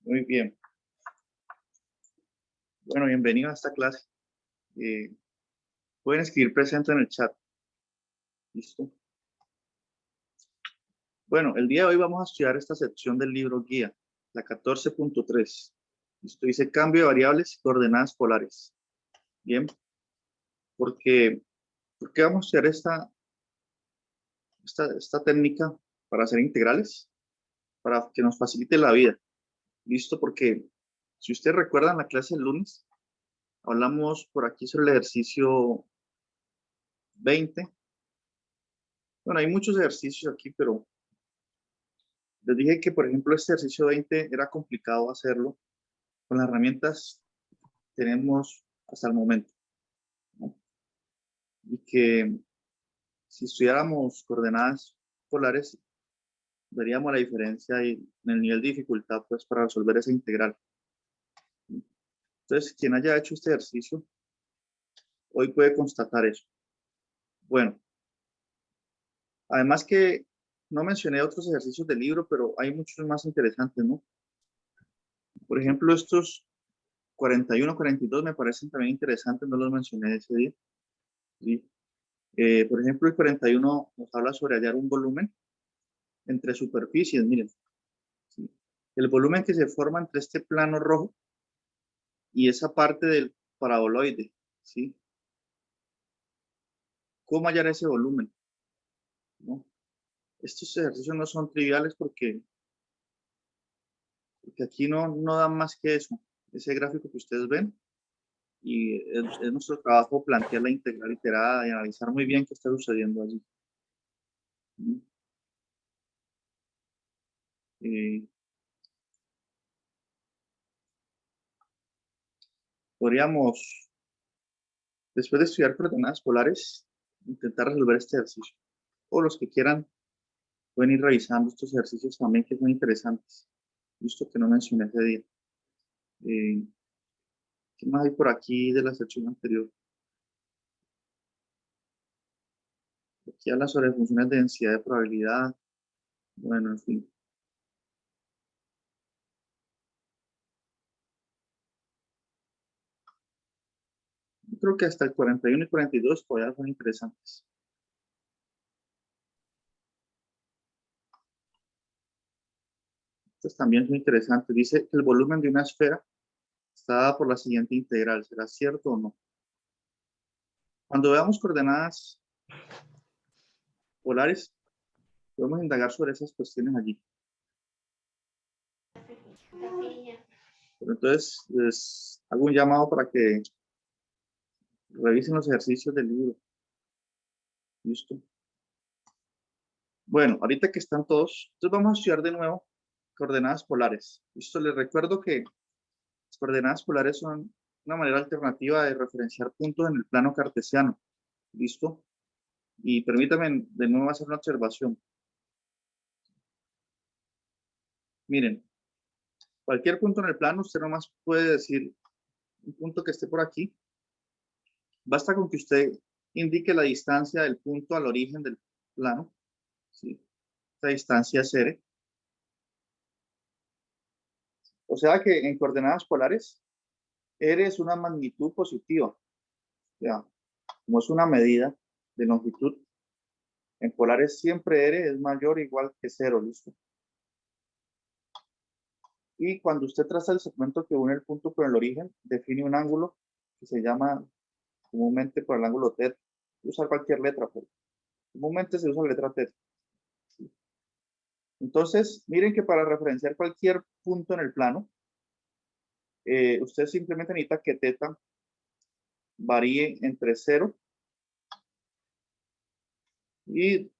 Muy bien. Bueno, bienvenido a esta clase. Pueden escribir presente en el chat. ¿Listo? Bueno, el día de hoy vamos a estudiar esta sección del libro guía, la 14.3. Esto dice cambio de variables y coordenadas polares. Bien, porque ¿por qué vamos a estudiar esta técnica para hacer integrales? Para que nos facilite la vida. ¿Listo? Porque si ustedes recuerdan la clase del lunes, hablamos por aquí sobre el ejercicio 20. Bueno, hay muchos ejercicios aquí, pero les dije que, por ejemplo, este ejercicio 20 era complicado hacerlo con las herramientas que tenemos hasta el momento, ¿no? Y que si estudiáramos coordenadas polares, veríamos la diferencia en el nivel de dificultad pues, para resolver esa integral. Entonces, quien haya hecho este ejercicio, hoy puede constatar eso. Bueno, además que no mencioné otros ejercicios del libro, pero hay muchos más interesantes, ¿no? Por ejemplo, estos 41, 42 me parecen también interesantes, no los mencioné ese día. ¿Sí? Por ejemplo, el 41 nos habla sobre hallar un volumen entre superficies, miren. ¿Sí? El volumen que se forma entre este plano rojo y esa parte del paraboloide, ¿sí? ¿Cómo hallar ese volumen? ¿No? Estos ejercicios no son triviales porque aquí no dan más que eso, ese gráfico que ustedes ven, y es nuestro trabajo plantear la integral iterada y analizar muy bien qué está sucediendo allí. ¿Sí? Eh, Podríamos, después de estudiar coordenadas polares, intentar resolver este ejercicio. O los que quieran pueden ir revisando estos ejercicios también que son interesantes. Justo que no mencioné ese día. Eh, ¿Qué más hay por aquí de la sección anterior? Aquí habla sobre funciones de densidad de probabilidad. Bueno, en fin. Yo creo que hasta el 41 y 42 todavía son interesantes. Estos también son interesantes. Dice que el volumen de una esfera está dada por la siguiente integral. ¿Será cierto o no? Cuando veamos coordenadas polares, podemos indagar sobre esas cuestiones allí. Pero entonces, les hago un llamado para que revisen los ejercicios del libro. ¿Listo? Bueno, ahorita que están todos, entonces vamos a estudiar de nuevo coordenadas polares. ¿Listo? Les recuerdo que las coordenadas polares son una manera alternativa de referenciar puntos en el plano cartesiano. ¿Listo? Y permítanme de nuevo hacer una observación. Miren, cualquier punto en el plano, usted nomás puede decir un punto que esté por aquí. Basta con que usted indique la distancia del punto al origen del plano. ¿Sí? Esta distancia es R. O sea que en coordenadas polares, R es una magnitud positiva. Ya, como es una medida de longitud, en polares siempre R es mayor o igual que 0, ¿listo? Y cuando usted traza el segmento que une el punto con el origen, define un ángulo que se llama comúnmente por el ángulo θ. Usar cualquier letra, pero comúnmente se usa la letra θ. Entonces, miren que para referenciar cualquier punto en el plano, usted simplemente necesita que θ varíe entre 0 y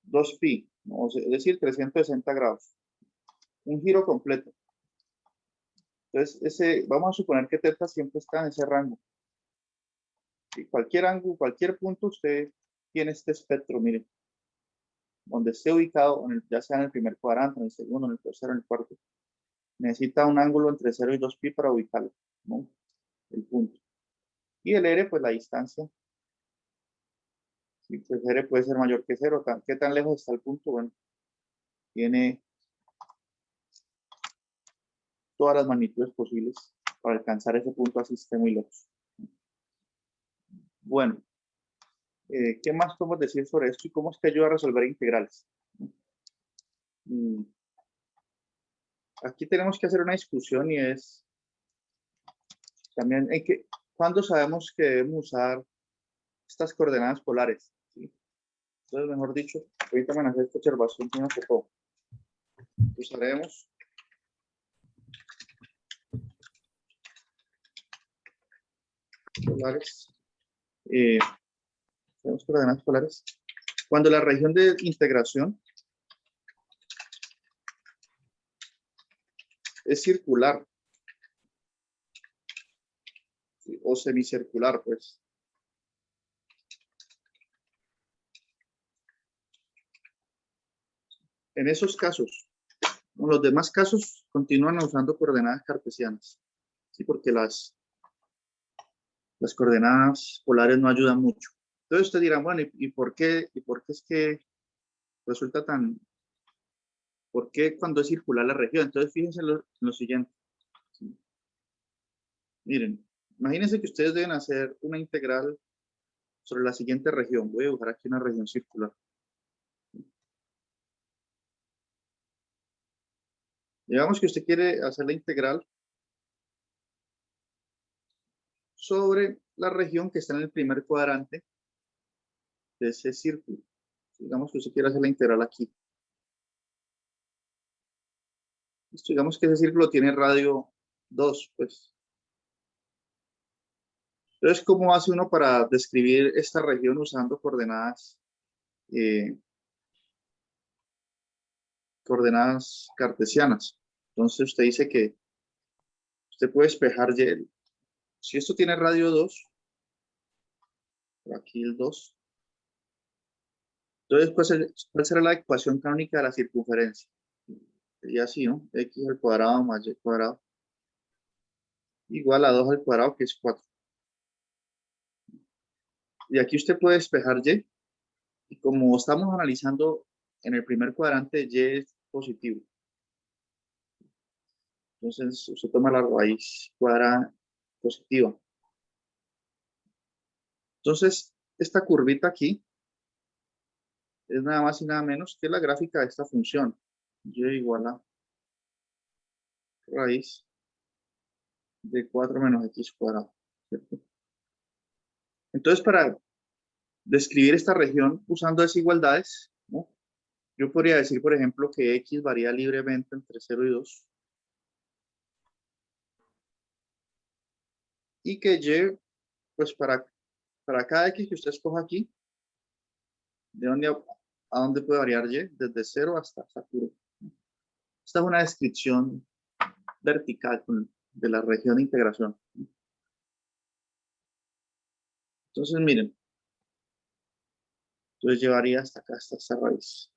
2π, ¿no? Es decir, 360 grados. Un giro completo. Entonces, vamos a suponer que θ siempre está en ese rango. Y cualquier ángulo, cualquier punto, usted tiene este espectro, miren, donde esté ubicado, ya sea en el primer cuadrante, en el segundo, en el tercero, en el cuarto, necesita un ángulo entre 0 y 2π para ubicarlo, ¿no? El punto. Y el R, pues la distancia. Y pues R puede ser mayor que 0. ¿Qué tan lejos está el punto? Bueno, tiene todas las magnitudes posibles para alcanzar ese punto así esté muy lejos. Bueno, ¿qué más podemos decir sobre esto y cómo es que ayuda a resolver integrales? Aquí tenemos que hacer una discusión y es también ¿cuándo sabemos que debemos usar estas coordenadas polares? ¿Sí? Entonces, mejor dicho, ahorita van a hacer esta observación con una foto. Usaremos polares. Tenemos coordenadas polares. Cuando la región de integración es circular, ¿sí? O semicircular, pues. En esos casos, en los demás casos continúan usando coordenadas cartesianas, ¿sí? Porque las coordenadas polares no ayudan mucho. Entonces ustedes dirán, bueno, ¿y por qué es que resulta tan, por qué cuando es circular la región? Entonces fíjense en lo siguiente. ¿Sí? Miren, imagínense que ustedes deben hacer una integral sobre la siguiente región. Voy a dibujar aquí una región circular. Digamos que usted quiere hacer la integral sobre la región que está en el primer cuadrante de ese círculo. Digamos que usted quiere hacer la integral aquí. Listo, digamos que ese círculo tiene radio 2, pues. Entonces, ¿cómo hace uno para describir esta región usando coordenadas cartesianas? Entonces, usted dice que usted puede despejar Y. Si esto tiene radio 2, por aquí el 2, entonces, ¿cuál será la ecuación canónica de la circunferencia? Sería así, ¿no? X al cuadrado más Y cuadrado igual a 2 al cuadrado, que es 4. Y aquí usted puede despejar Y, y como estamos analizando en el primer cuadrante, Y es positivo. Entonces, usted toma la raíz cuadrada positiva. Entonces, esta curvita aquí es nada más y nada menos que la gráfica de esta función. Y igual a raíz de 4 menos X cuadrado, ¿cierto? Entonces, para describir esta región usando desigualdades, ¿no? Yo podría decir, por ejemplo, que X varía libremente entre 0 y 2. Y que Y, pues para cada X que usted escoja aquí, ¿de dónde a dónde puede variar Y? Desde 0 hasta esta curva. Esta es una descripción vertical de la región de integración. Entonces, miren. Entonces llevaría hasta acá, hasta esta raíz.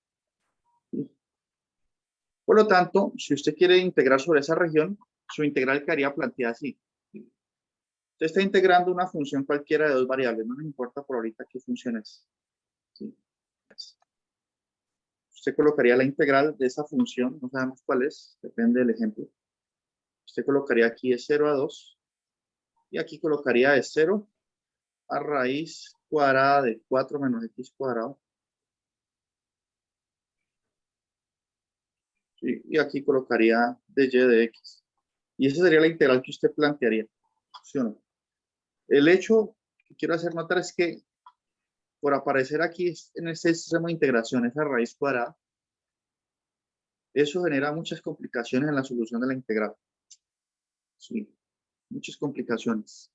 Por lo tanto, si usted quiere integrar sobre esa región, su integral quedaría planteada así. Usted está integrando una función cualquiera de dos variables, no me importa por ahorita qué función es. ¿Sí? Usted colocaría la integral de esa función, no sabemos cuál es, depende del ejemplo. Usted colocaría aquí de 0 a 2 y aquí colocaría de 0 a raíz cuadrada de 4 menos X cuadrado. ¿Sí? Y aquí colocaría de Y de X. Y esa sería la integral que usted plantearía. ¿Sí o no? El hecho que quiero hacer notar es que por aparecer aquí en este sistema de integración, esa raíz cuadrada, eso genera muchas complicaciones en la solución de la integral. Sí, muchas complicaciones.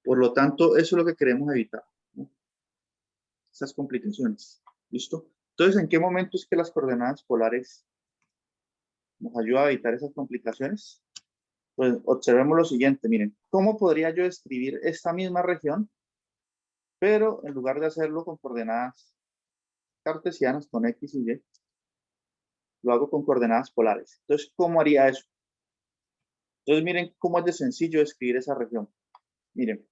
Por lo tanto, eso es lo que queremos evitar, ¿no? Esas complicaciones. ¿Listo? Entonces, ¿en qué momento es que las coordenadas polares nos ayudan a evitar esas complicaciones? Pues observemos lo siguiente, miren, ¿cómo podría yo describir esta misma región, pero en lugar de hacerlo con coordenadas cartesianas, con X y Y, lo hago con coordenadas polares? Entonces, ¿cómo haría eso? Entonces, miren cómo es de sencillo describir esa región. Miren,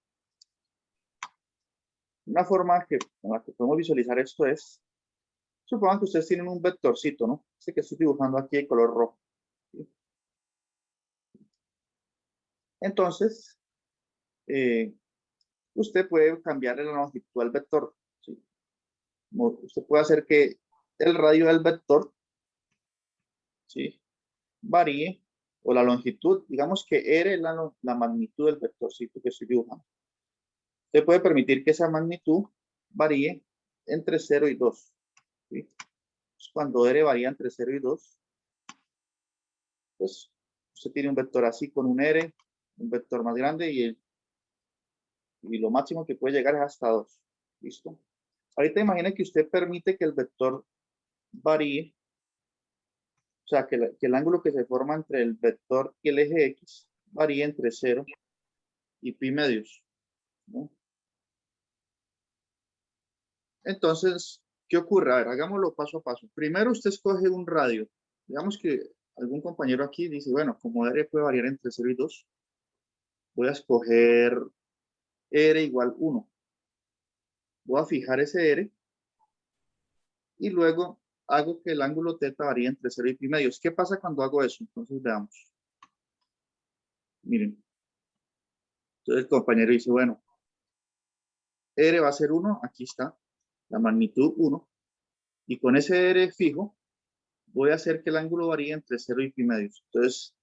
una forma con la que podemos visualizar esto es, supongan que ustedes tienen un vectorcito, ¿no? Este que estoy dibujando aquí de color rojo. ¿Sí? Entonces, usted puede cambiarle la longitud al vector. ¿Sí? Usted puede hacer que el radio del vector, ¿sí?, varíe, o la longitud, digamos que R es la magnitud del vectorcito que estoy dibujando. Usted puede permitir que esa magnitud varíe entre 0 y 2. ¿Sí? Pues cuando R varía entre 0 y 2, pues usted tiene un vector así con un R, un vector más grande, y lo máximo que puede llegar es hasta 2. ¿Listo? Ahorita imagine que usted permite que el vector varíe, o sea, que el ángulo que se forma entre el vector y el eje X varíe entre 0 y pi medios, ¿no? Entonces, ¿qué ocurre? A ver, hagámoslo paso a paso. Primero usted escoge un radio. Digamos que algún compañero aquí dice, bueno, como R puede variar entre 0 y 2, voy a escoger R igual 1. Voy a fijar ese R y luego hago que el ángulo θ varíe entre 0 y pi medios. ¿Qué pasa cuando hago eso? Entonces veamos. Miren. Entonces el compañero dice, bueno, R va a ser 1, aquí está, la magnitud 1, y con ese R fijo voy a hacer que el ángulo varíe entre 0 y pi medios. Entonces,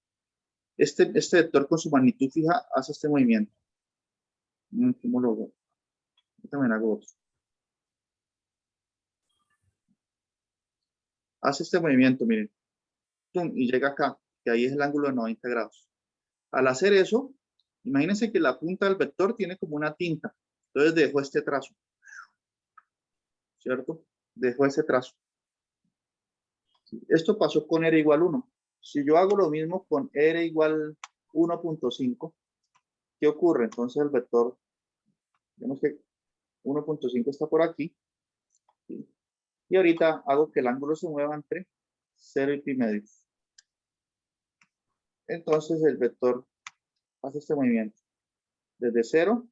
este vector con su magnitud fija hace este movimiento. ¿Cómo lo hago? Yo también hago otro. Hace este movimiento, miren, y llega acá, que ahí es el ángulo de 90 grados. Al hacer eso, imagínense que la punta del vector tiene como una tinta. Entonces dejo este trazo, ¿cierto? Dejo ese trazo. Esto pasó con R igual 1. Si yo hago lo mismo con R igual 1.5, ¿qué ocurre? Entonces el vector, vemos que 1.5 está por aquí, ¿sí? Y ahorita hago que el ángulo se mueva entre 0 y pi medios. Entonces el vector hace este movimiento. Desde 0,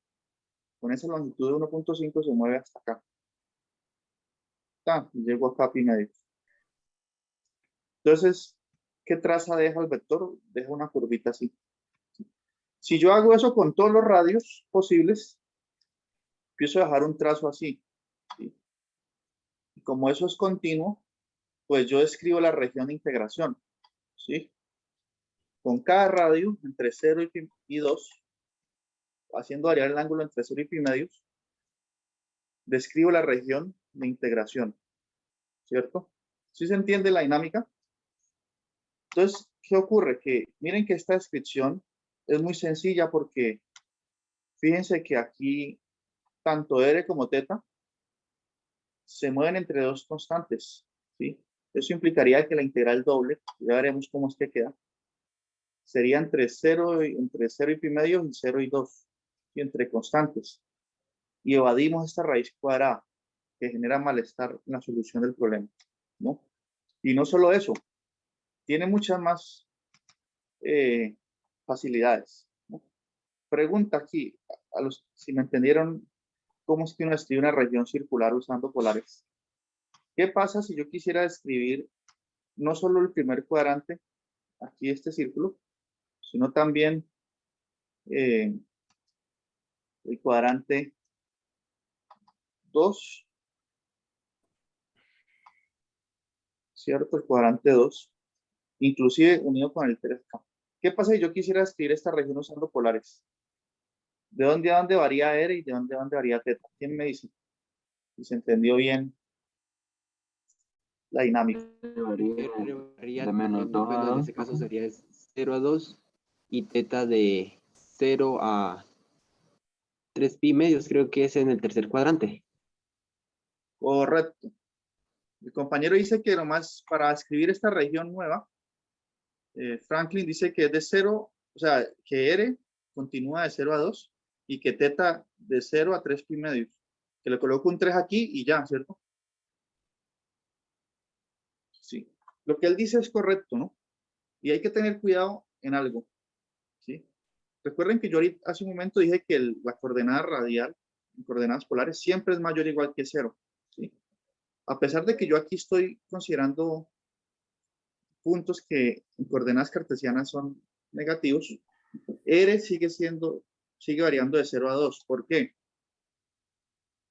con esa longitud de 1.5 se mueve hasta acá. Y llego acá a pi medios. Entonces, ¿qué traza deja el vector? Deja una curvita así. Si yo hago eso con todos los radios posibles, empiezo a dejar un trazo así, ¿sí? Y como eso es continuo, pues yo describo la región de integración, ¿sí? Con cada radio entre 0 y 2, haciendo variar el ángulo entre 0 y pi medios, describo la región de integración, ¿cierto? ¿Sí se entiende la dinámica? Entonces, ¿qué ocurre? Que miren que esta descripción es muy sencilla porque fíjense que aquí tanto R como θ se mueven entre dos constantes, ¿sí? Eso implicaría que la integral doble, ya veremos cómo es que queda, sería entre 0 y pi medios y 0 y 2, y entre constantes. Y evadimos esta raíz cuadrada que genera malestar en la solución del problema, ¿no? Y no solo eso, tiene muchas más facilidades, ¿no? Pregunta aquí, si me entendieron, ¿cómo es que uno escribe una región circular usando polares? ¿Qué pasa si yo quisiera describir no solo el primer cuadrante, aquí este círculo, sino también el cuadrante 2, ¿cierto? El cuadrante 2, inclusive unido con el 3K. ¿Qué pasa si yo quisiera escribir esta región usando polares? ¿De dónde a dónde varía R y de dónde a dónde varía θ? ¿Quién me dice? Si se entendió bien la dinámica. De menos 2 bueno, a en 2. este caso sería 0 a 2 y θ de 0 a 3 pi medios, creo que es en el tercer cuadrante. Correcto. El compañero dice que nomás para escribir esta región nueva, Franklin dice que es de 0, o sea, que R continúa de 0 a 2 y que θ de 0 a 3 pi medios. Que le coloco un 3 aquí y ya, ¿cierto? Sí. Lo que él dice es correcto, ¿no? Y hay que tener cuidado en algo, ¿sí? Recuerden que yo hace un momento dije que la coordenada radial en coordenadas polares siempre es mayor o igual que 0, ¿sí? A pesar de que yo aquí estoy considerando puntos que en coordenadas cartesianas son negativos, R sigue variando de 0 a 2. ¿Por qué?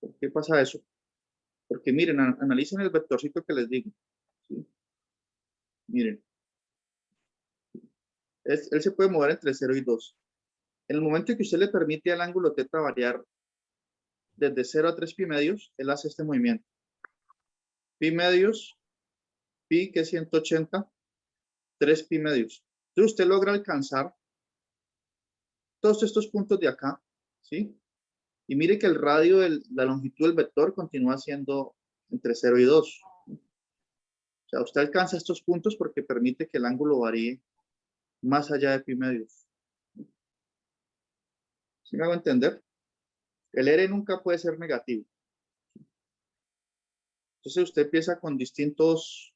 ¿Por qué pasa eso? Porque miren, analicen el vectorcito que les digo. ¿Sí? Miren, él se puede mover entre 0 y 2. En el momento en que usted le permite al ángulo θ variar desde 0 a 3 pi medios, él hace este movimiento. Pi medios, pi que es 180, 3 pi medios. Entonces usted logra alcanzar todos estos puntos de acá, ¿sí? Y mire que el radio, la longitud del vector continúa siendo entre 0 y 2. O sea, usted alcanza estos puntos porque permite que el ángulo varíe más allá de pi medios. ¿Sí me hago entender? El R nunca puede ser negativo. Entonces usted empieza con distintos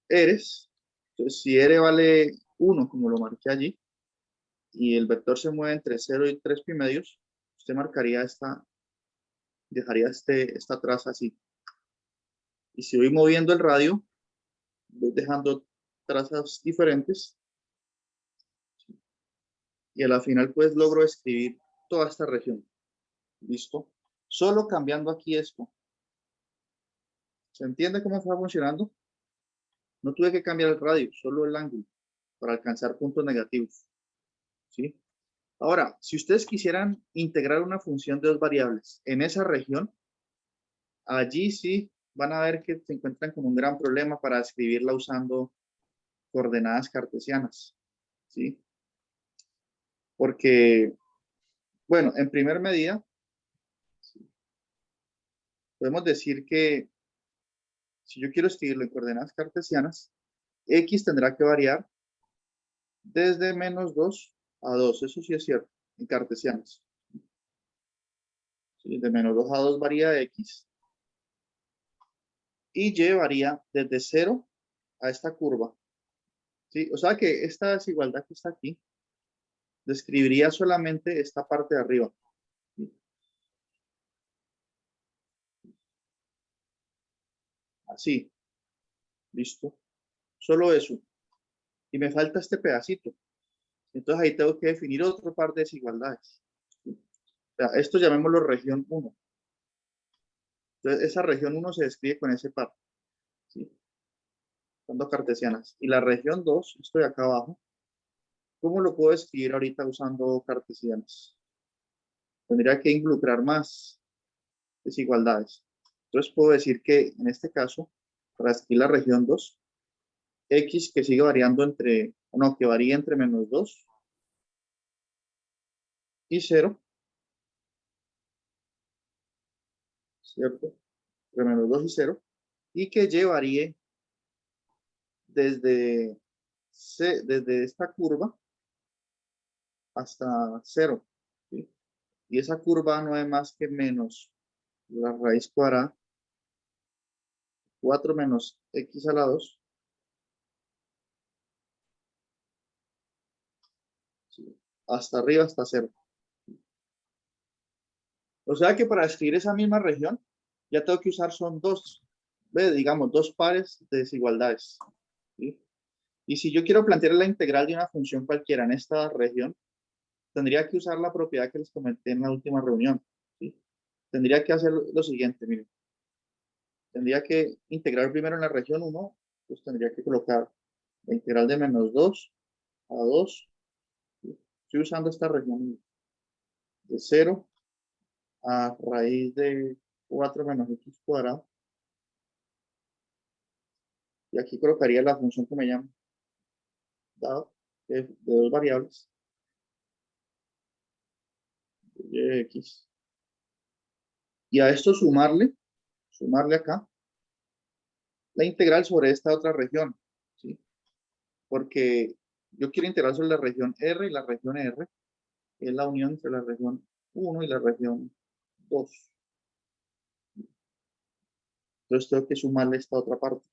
R's. Entonces si R vale 1, como lo marqué allí, y el vector se mueve entre 0 y 3 pi medios, usted marcaría dejaría esta traza así. Y si voy moviendo el radio, voy dejando trazas diferentes. Y a la final pues logro escribir toda esta región. ¿Listo? Solo cambiando aquí esto. ¿Se entiende cómo está funcionando? No tuve que cambiar el radio, solo el ángulo para alcanzar puntos negativos. ¿Sí? Ahora, si ustedes quisieran integrar una función de dos variables en esa región, allí sí van a ver que se encuentran con un gran problema para escribirla usando coordenadas cartesianas. ¿Sí? Porque, bueno, en primer medida, podemos decir que si yo quiero escribirlo en coordenadas cartesianas, X tendrá que variar desde -2 a 2. Eso sí es cierto, en cartesianas. ¿Sí? De -2 a 2 varía X. Y Y varía desde 0 a esta curva. ¿Sí? O sea que esta desigualdad que está aquí describiría solamente esta parte de arriba. ¿Sí? Así. Listo. Solo eso. Y me falta este pedacito. Entonces ahí tengo que definir otro par de desigualdades. ¿Sí? O sea, esto llamémoslo región 1. Entonces esa región 1 se describe con ese par. ¿Sí? Son dos cartesianas. Y la región 2, esto de acá abajo, ¿cómo lo puedo escribir ahorita usando cartesianas? Tendría que involucrar más desigualdades. Entonces puedo decir que en este caso, para escribir la región 2, X que sigue variando entre, no, que varía entre -2 y 0, ¿cierto? Entre -2 y 0, y que Y varíe desde, desde esta curva hasta 0. ¿Sí? Y esa curva no es más que menos la raíz cuadrada, 4 menos X a la 2, ¿sí? Hasta arriba, hasta 0. O sea que para escribir esa misma región, ya tengo que usar son digamos, dos pares de desigualdades. ¿Sí? Y si yo quiero plantear la integral de una función cualquiera en esta región, tendría que usar la propiedad que les comenté en la última reunión. ¿Sí? Tendría que hacer lo siguiente, miren. Tendría que integrar primero en la región 1, pues tendría que colocar la integral de -2 a 2. ¿Sí? Estoy usando esta región de 0 a raíz de 4 menos X cuadrado. Y aquí colocaría la función que me llama dado de dos variables, de X. Y a esto sumarle acá la integral sobre esta otra región, ¿sí? Porque yo quiero integrar sobre la región R y la región R es la unión entre la región 1 y la región 2. Entonces tengo que sumarle esta otra parte,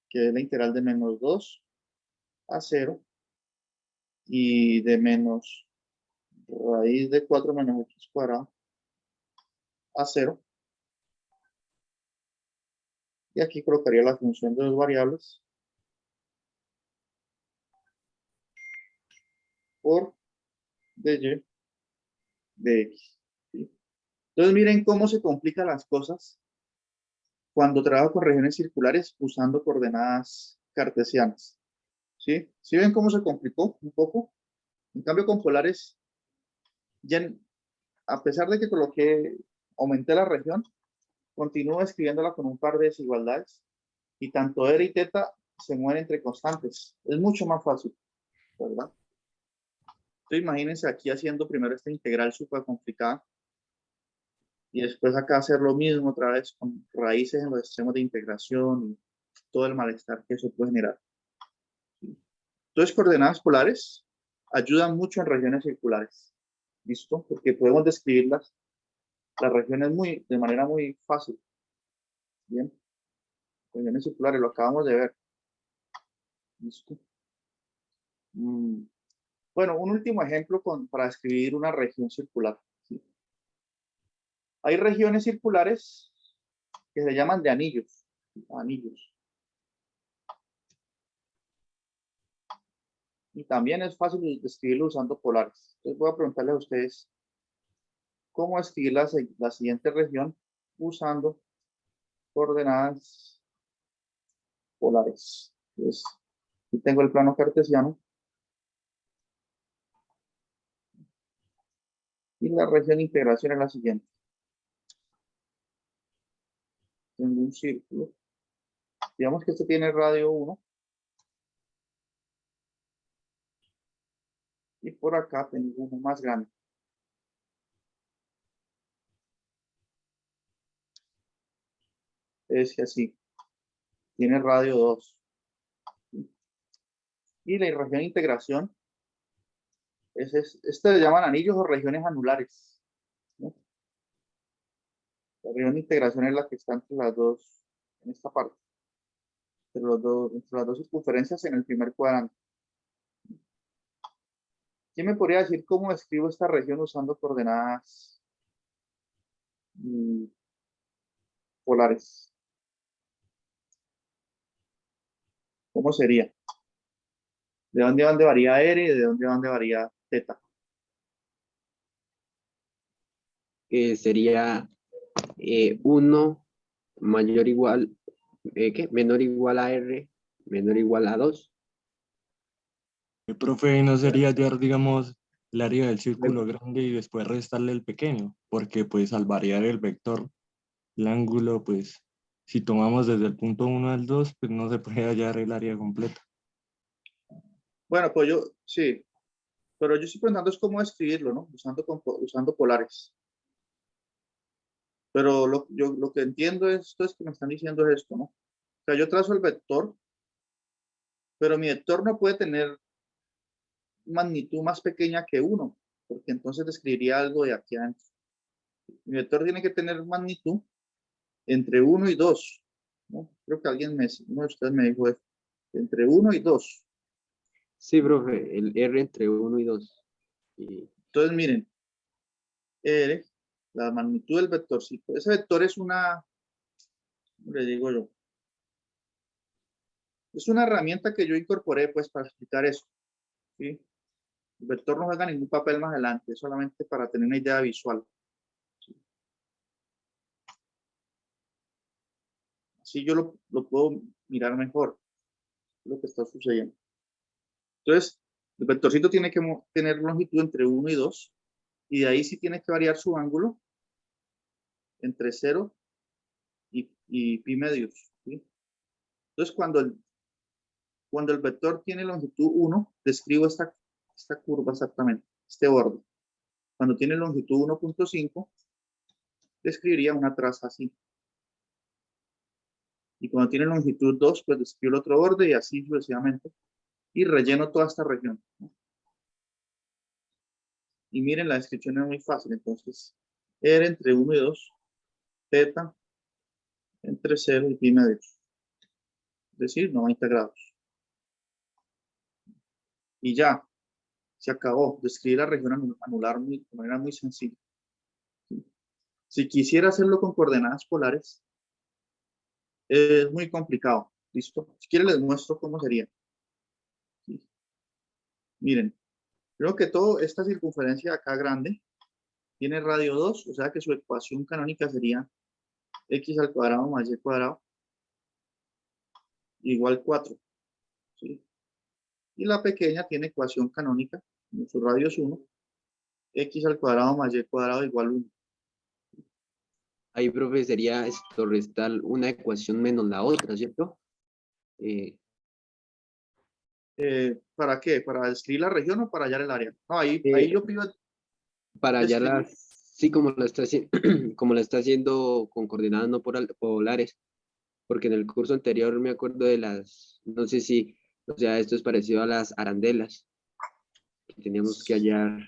que es la integral de -2 a 0 y de menos raíz de 4 menos X cuadrado a 0. Y aquí colocaría la función de dos variables. por dy de x. ¿Sí? Entonces miren cómo se complican las cosas cuando trabajo con regiones circulares usando coordenadas cartesianas. ¿Sí? ¿Sí ven cómo se complicó un poco? En cambio con polares, ya a pesar de que coloqué, aumenté la región, continúo escribiéndola con un par de desigualdades y tanto R y teta se mueven entre constantes. Es mucho más fácil, ¿verdad? Entonces imagínense aquí haciendo primero esta integral súper complicada y después acá hacer lo mismo otra vez con raíces en los extremos de integración y todo el malestar que eso puede generar. Entonces coordenadas polares ayudan mucho en regiones circulares. ¿Listo? Porque podemos describirlas, las regiones de manera muy fácil. Bien. Regiones circulares, lo acabamos de ver. ¿Listo? Bueno, un último ejemplo para describir una región circular. ¿Sí? Hay regiones circulares que se llaman de anillos. Anillos. Y también es fácil describirlo usando polares. Entonces voy a preguntarles a ustedes cómo escribir la siguiente región usando coordenadas polares. Entonces, aquí tengo el plano cartesiano. Y la región de integración es la siguiente. Tengo un círculo. Digamos que este tiene radio 1. Y por acá tengo uno más grande. Es que así. Tiene radio 2. Y la región de integración este le llaman anillos o regiones anulares, ¿no? La región de integración es la que está entre las dos, en esta parte, entre las dos circunferencias en el primer cuadrante. ¿Quién me podría decir cómo escribo esta región usando coordenadas polares? ¿Cómo sería? ¿De dónde varía R y de dónde varía teta? Sería 1 mayor igual, ¿qué? Menor igual a R, menor igual a 2. Profe, ¿no sería hallar, digamos, el área del círculo grande y después restarle el pequeño? Porque pues al variar el vector, el ángulo, pues si tomamos desde el punto 1 al 2, pues no se puede hallar el área completa. Bueno, pues sí, pero yo estoy preguntando es cómo escribirlo, ¿no? Usando polares. Pero lo que entiendo es que me están diciendo es esto, ¿no? O sea, yo trazo el vector, pero mi vector no puede tener magnitud más pequeña que 1, porque entonces describiría algo de aquí adentro. Mi vector tiene que tener magnitud entre 1 y 2, ¿no? Creo que uno de ustedes me dijo eso, entre 1 y 2. Sí, profe, el R entre 1 y 2. Entonces, miren, R, la magnitud del vectorcito. Ese vector es ¿cómo le digo yo? Es una herramienta que yo incorporé, pues, para explicar eso, ¿sí? El vector no juega ningún papel más adelante, es solamente para tener una idea visual. ¿Sí? Así yo lo puedo mirar mejor, lo que está sucediendo. Entonces, el vectorcito tiene que tener longitud entre 1 y 2, y de ahí sí tiene que variar su ángulo entre 0 y pi medios, ¿sí? Entonces, cuando el vector tiene longitud 1, describo esta curva exactamente, este borde. Cuando tiene longitud 1.5, describiría una traza así. Y cuando tiene longitud 2, pues describo el otro borde y así sucesivamente. Y relleno toda esta región, ¿no? Y miren, la descripción es muy fácil. Entonces, R entre 1 y 2, teta entre 0 y pi medios. Es decir, 90 grados. Y ya, se acabó. Describir la región anular de manera muy sencilla. ¿Sí? Si quisiera hacerlo con coordenadas polares, es muy complicado. ¿Listo? Si quieren les muestro cómo sería. ¿Sí? Miren, Primero que todo, esta circunferencia acá grande tiene radio 2, o sea que su ecuación canónica sería x al cuadrado más y cuadrado igual 4. ¿Sí? Y la pequeña tiene ecuación canónica, su radio es 1, x al cuadrado más y cuadrado igual 1. Ahí, profe, sería esto restar una ecuación menos la otra, ¿cierto? ¿Para qué? ¿Para describir la región o para hallar el área? No, ahí Eh, yo pido para ya describir. las, sí, como lo está, como lo está haciendo con coordenadas no polares, porque en el curso anterior me acuerdo de las, no sé si, o sea, esto es parecido a las arandelas, que teníamos que hallar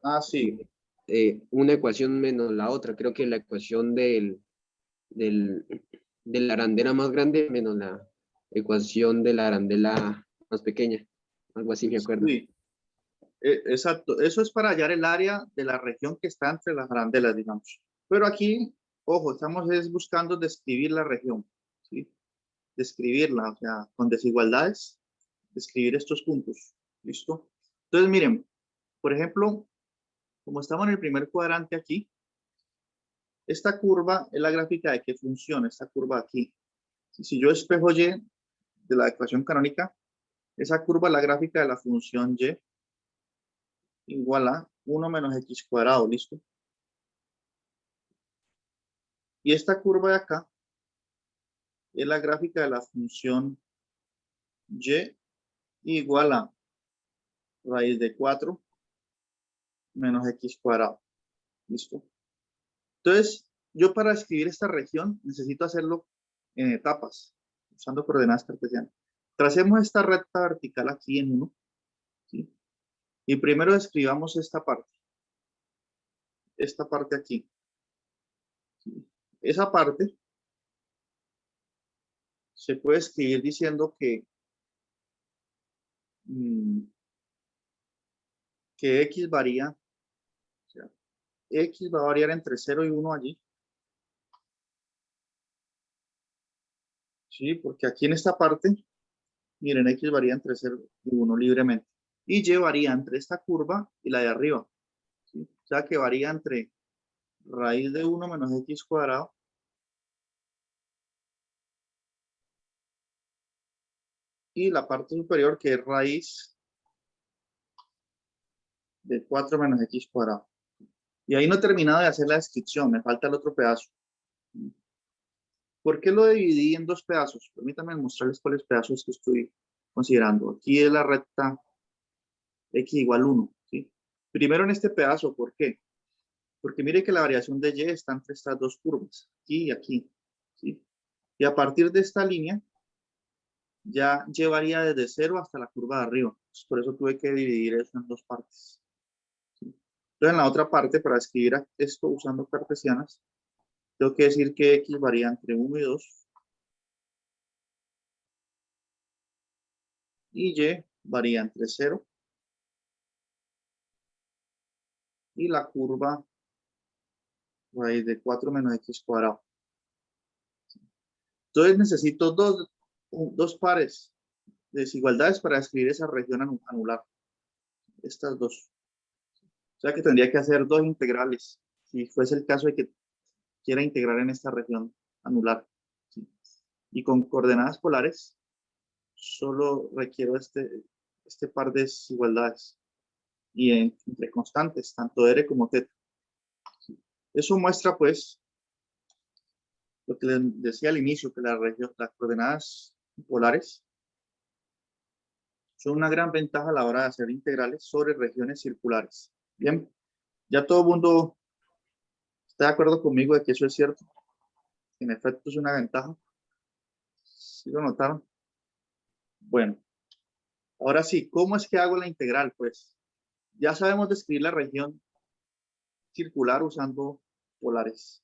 Ah, sí. una ecuación menos la otra. Creo que la ecuación del, de la arandela más grande menos la ecuación de la arandela más pequeña. Algo así me acuerdo. Sí, exacto. Eso es para hallar el área de la región que está entre las arandelas, digamos. Pero aquí, ojo, estamos buscando describir la región, ¿sí? Describirla, o sea, con desigualdades, describir estos puntos. ¿Listo? Entonces, miren, por ejemplo, como estamos en el primer cuadrante aquí, esta curva es la gráfica de qué funciona, esta curva aquí. Si yo espejo y de la ecuación canónica, esa curva es la gráfica de la función y igual a 1 menos x cuadrado, ¿listo? Y esta curva de acá es la gráfica de la función y igual a raíz de 4 menos x cuadrado, ¿listo? Entonces, yo para escribir esta región necesito hacerlo en etapas, usando coordenadas cartesianas. Tracemos esta recta vertical aquí en 1, ¿sí? Y primero escribamos esta parte aquí. ¿Sí? Esa parte se puede escribir diciendo que x varía, o sea, x va a variar entre 0 y 1 allí. Sí, porque aquí en esta parte, miren, x varía entre 0 y 1 libremente. Y y varía entre esta curva y la de arriba. ¿Sí? O sea que varía entre raíz de 1 menos x cuadrado y la parte superior que es raíz de 4 menos x cuadrado. Y ahí no he terminado de hacer la descripción, me falta el otro pedazo. ¿Por qué lo dividí en dos pedazos? Permítanme mostrarles cuáles pedazos que estoy considerando. Aquí es la recta x igual 1. ¿Sí? Primero en este pedazo, ¿por qué? Porque mire que la variación de y está entre estas dos curvas, aquí y aquí. ¿Sí? Y a partir de esta línea, ya llevaría desde 0 hasta la curva de arriba. Por eso tuve que dividir eso en dos partes. ¿Sí? Entonces, en la otra parte, para escribir esto usando cartesianas, tengo que decir que x varía entre 1 y 2 y y varía entre 0 y la curva raíz de 4 menos x cuadrado. Entonces necesito dos pares de desigualdades para escribir esa región anular. Estas dos. O sea que tendría que hacer dos integrales, si fuese el caso de que quiera integrar en esta región anular. ¿Sí? Y con coordenadas polares, solo requiero este par de desigualdades. Y entre constantes, tanto r como θ. ¿Sí? Eso muestra, pues, lo que les decía al inicio, que las coordenadas polares son una gran ventaja a la hora de hacer integrales sobre regiones circulares. Bien, ya todo el mundo está de acuerdo conmigo de que eso es cierto. En efecto, es una ventaja. ¿Sí lo notaron? Bueno, ahora sí, ¿cómo es que hago la integral? Pues ya sabemos describir la región circular usando polares.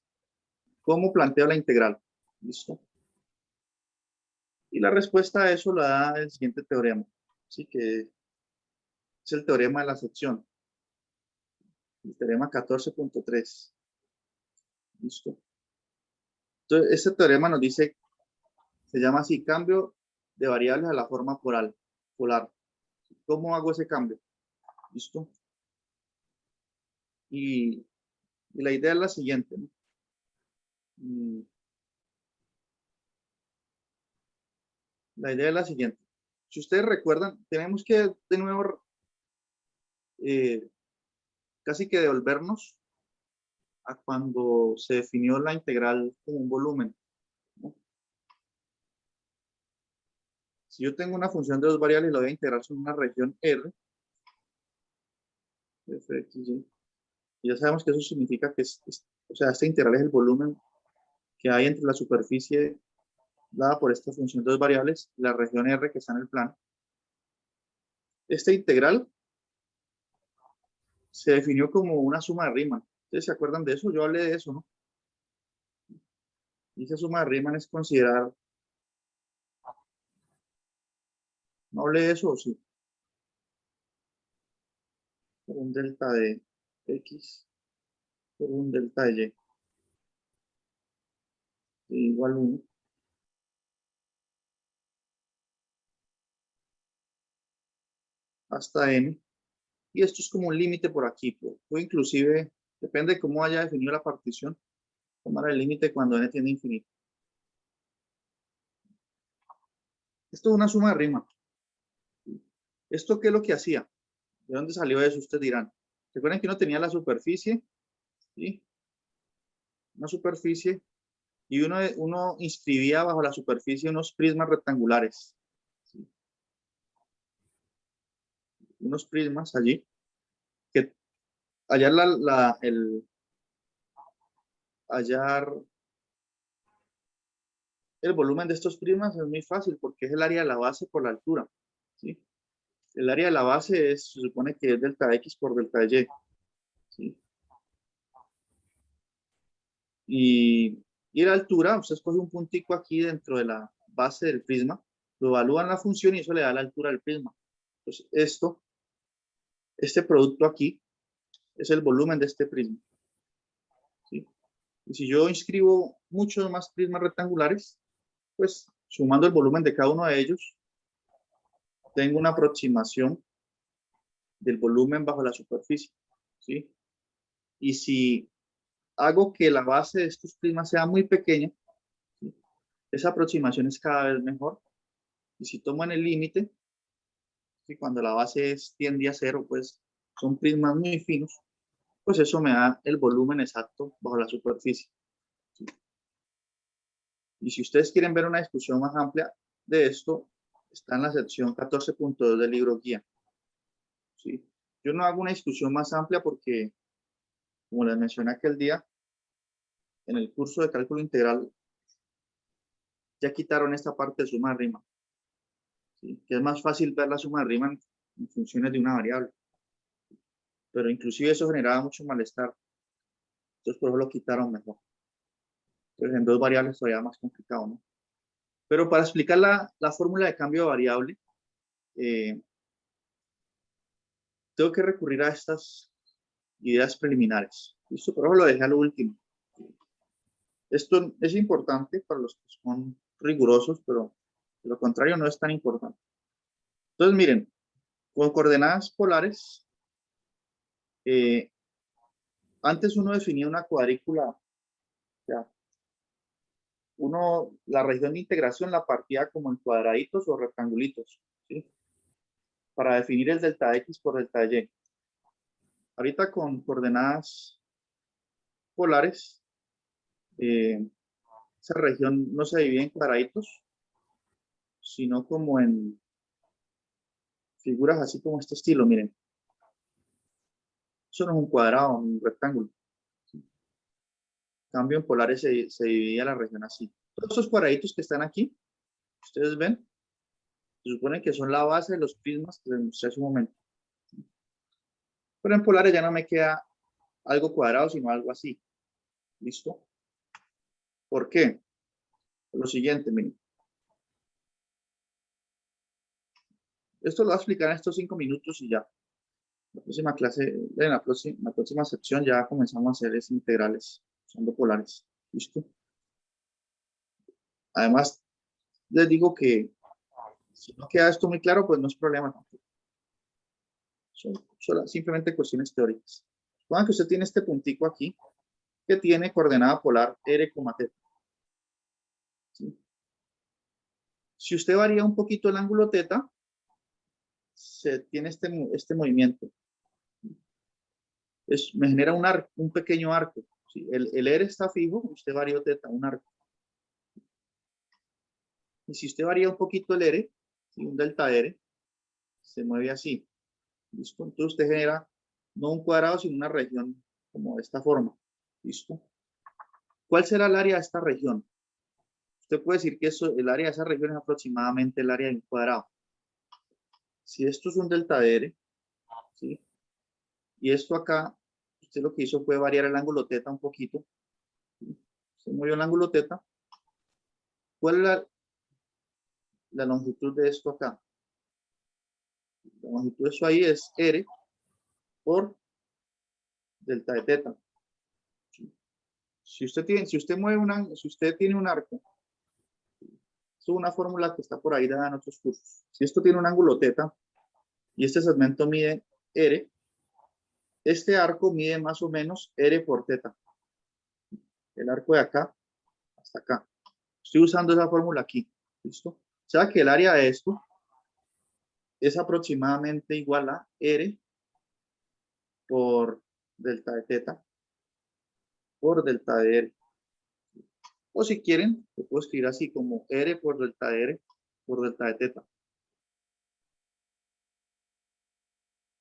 ¿Cómo planteo la integral? ¿Listo? Y la respuesta a eso la da el siguiente teorema. Así que es el teorema de la sección. El teorema 14.3. ¿Listo? Entonces, este teorema nos dice, se llama así, cambio de variables a la forma polar. ¿Cómo hago ese cambio? ¿Listo? Y la idea es la siguiente, ¿no? La idea es la siguiente. Si ustedes recuerdan, tenemos que de nuevo casi que devolvernos a cuando se definió la integral como un volumen, ¿no? Si yo tengo una función de dos variables y la voy a integrar sobre una región R, f de x, y, ya sabemos que eso significa que o sea, esta integral es el volumen que hay entre la superficie dada por esta función de dos variables y la región R que está en el plano. Esta integral se definió como una suma de Riemann. ¿Ustedes se acuerdan de eso? Yo hablé de eso, ¿no? Y esa suma de Riemann es considerar... ¿No hablé de eso o sí? Por un delta de X por un delta de Y igual 1. Hasta n. Y esto es como un límite por aquí. O inclusive, depende de cómo haya definido la partición, tomar el límite cuando n tiende a infinito. Esto es una suma de Riemann. ¿Esto qué es lo que hacía? ¿De dónde salió eso? Ustedes dirán. Recuerden que uno tenía la superficie, ¿sí? Una superficie, y uno inscribía bajo la superficie unos prismas rectangulares, ¿sí? Unos prismas allí, que hallar hallar el volumen de estos prismas es muy fácil porque es el área de la base por la altura, ¿sí? El área de la base se supone que es delta X por delta Y, ¿sí? Y la altura, usted escoge un puntico aquí dentro de la base del prisma, lo evalúan la función y eso le da la altura del prisma. Entonces, este producto aquí es el volumen de este prisma, ¿sí? Y si yo inscribo muchos más prismas rectangulares, pues sumando el volumen de cada uno de ellos, tengo una aproximación del volumen bajo la superficie, ¿sí? Y si hago que la base de estos prismas sea muy pequeña, ¿sí? Esa aproximación es cada vez mejor. Y si tomo en el límite, ¿sí? Cuando la base tiende a cero, pues son prismas muy finos, pues eso me da el volumen exacto bajo la superficie, ¿sí? Y si ustedes quieren ver una discusión más amplia de esto, está en la sección 14.2 del libro guía, ¿sí? Yo no hago una discusión más amplia porque, como les mencioné aquel día, en el curso de cálculo integral ya quitaron esta parte de suma de Riemann, ¿sí? Que es más fácil ver la suma de Riemann en funciones de una variable. Pero inclusive eso generaba mucho malestar. Entonces por eso lo quitaron mejor. Entonces en dos variables todavía más complicado, ¿no? Pero para explicar la fórmula de cambio de variable, tengo que recurrir a estas ideas preliminares. ¿Listo? Por eso lo dejé a lo último. Esto es importante para los que son rigurosos, pero de lo contrario no es tan importante. Entonces miren, con coordenadas polares, antes uno definía una cuadrícula, ya, la región de integración la partía como en cuadraditos o rectangulitos, ¿sí? Para definir el delta X por delta Y. Ahorita con coordenadas polares, esa región no se divide en cuadraditos, sino como en figuras así como este estilo, miren. Eso no es un cuadrado, un rectángulo. ¿Sí? En cambio, en polares se dividía la región así. Todos esos cuadraditos que están aquí, ustedes ven, se supone que son la base de los prismas que les mostré hace un momento. Pero en polares ya no me queda algo cuadrado, sino algo así. ¿Listo? ¿Por qué? Por lo siguiente, miren. Esto lo voy a explicar en estos 5 minutos y ya. La próxima clase, en la próxima sección ya comenzamos a hacer es integrales, usando polares. ¿Listo? Además, les digo que si no queda esto muy claro, pues no es problema tampoco. Son simplemente cuestiones teóricas. Vean que usted tiene este puntico aquí, que tiene coordenada polar r, θ. ¿Sí? Si usted varía un poquito el ángulo θ, se tiene este movimiento. Me genera un pequeño arco. ¿Sí? El R está fijo, usted varía θ, un arco. Y si usted varía un poquito el R, ¿sí? Un delta R, se mueve así. ¿Listo? Entonces usted genera no un cuadrado, sino una región como de esta forma. ¿Listo? ¿Cuál será el área de esta región? Usted puede decir que el área de esa región es aproximadamente el área de un cuadrado. Si esto es un delta R, ¿sí? Y esto acá, usted lo que hizo fue variar el ángulo θ un poquito. ¿Sí? Se movió el ángulo θ. ¿Cuál es la longitud de esto acá? La longitud de eso ahí es R por delta de θ. ¿Sí? Si usted tiene un arco, es una fórmula que está por ahí dada en otros cursos. Si esto tiene un ángulo θ y este segmento mide R, este arco mide más o menos R por θ. El arco de acá hasta acá. Estoy usando esa fórmula aquí. ¿Listo? O sea que el área de esto es aproximadamente igual a R por delta de θ por delta de R. O si quieren, lo puedo escribir así como R por delta de R por delta de θ.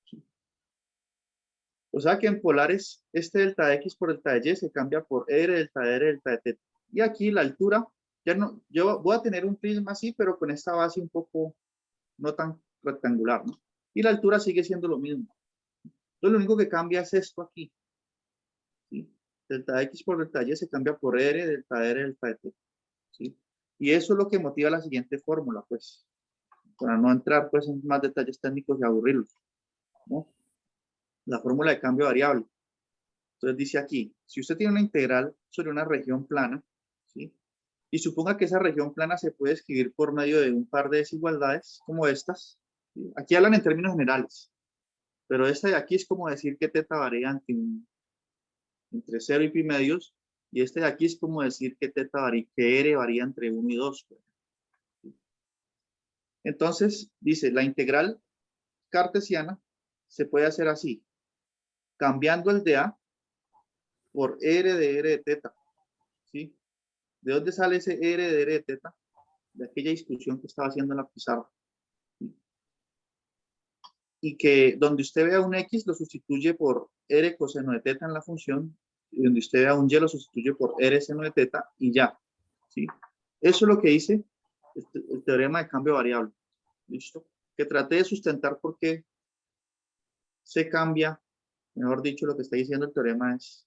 ¿Sí? O sea que en polares, este delta de X por delta de Y se cambia por R, delta de R, delta de θ. Y aquí la altura, ya no, yo voy a tener un prisma así, pero con esta base un poco no tan rectangular, ¿no? Y la altura sigue siendo lo mismo. Entonces lo único que cambia es esto aquí. ¿Sí? Delta X por delta Y se cambia por R, delta R, delta T. ¿Sí? Y eso es lo que motiva la siguiente fórmula, pues, para no entrar pues en más detalles técnicos y aburrirlos, ¿no? La fórmula de cambio variable. Entonces dice aquí, si usted tiene una integral sobre una región plana, ¿sí? Y suponga que esa región plana se puede escribir por medio de un par de desigualdades como estas. ¿Sí? Aquí hablan en términos generales, pero esta de aquí es como decir que θ varía entre 0 y pi medios, y este de aquí es como decir que que R varía entre 1 y 2. Entonces, dice, la integral cartesiana se puede hacer así, cambiando el de A por R de R de θ. ¿Sí? ¿De dónde sale ese R de R de θ? De aquella discusión que estaba haciendo en la pizarra. ¿Sí? Y que donde usted vea un X lo sustituye por R coseno de θ en la función, y donde usted vea un Y lo sustituye por R seno de θ y ya. ¿Sí? Eso es lo que dice el teorema de cambio variable. ¿Listo? Que traté de sustentar por qué se cambia, mejor dicho, lo que está diciendo el teorema es,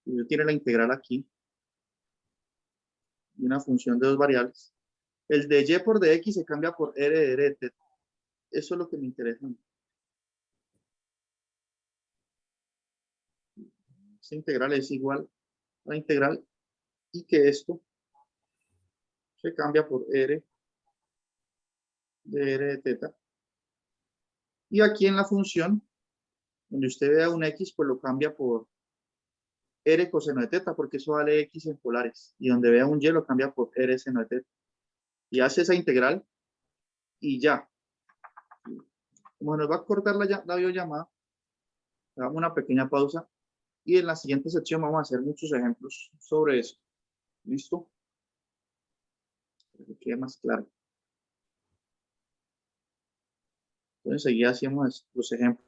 usted tiene la integral aquí, y una función de dos variables. El de Y por dx se cambia por R de R de θ. Eso es lo que me interesa. Esta integral es igual a la integral y que esto se cambia por R de R de θ. Y aquí en la función, donde usted vea un X, pues lo cambia por R coseno de θ, porque eso vale X en polares. Y donde vea un Y lo cambia por R seno de θ. Y hace esa integral y ya. Como nos va a cortar la videollamada, hagamos una pequeña pausa y en la siguiente sección vamos a hacer muchos ejemplos sobre eso. ¿Listo? Para que quede más claro. Entonces, enseguida hacemos los ejemplos.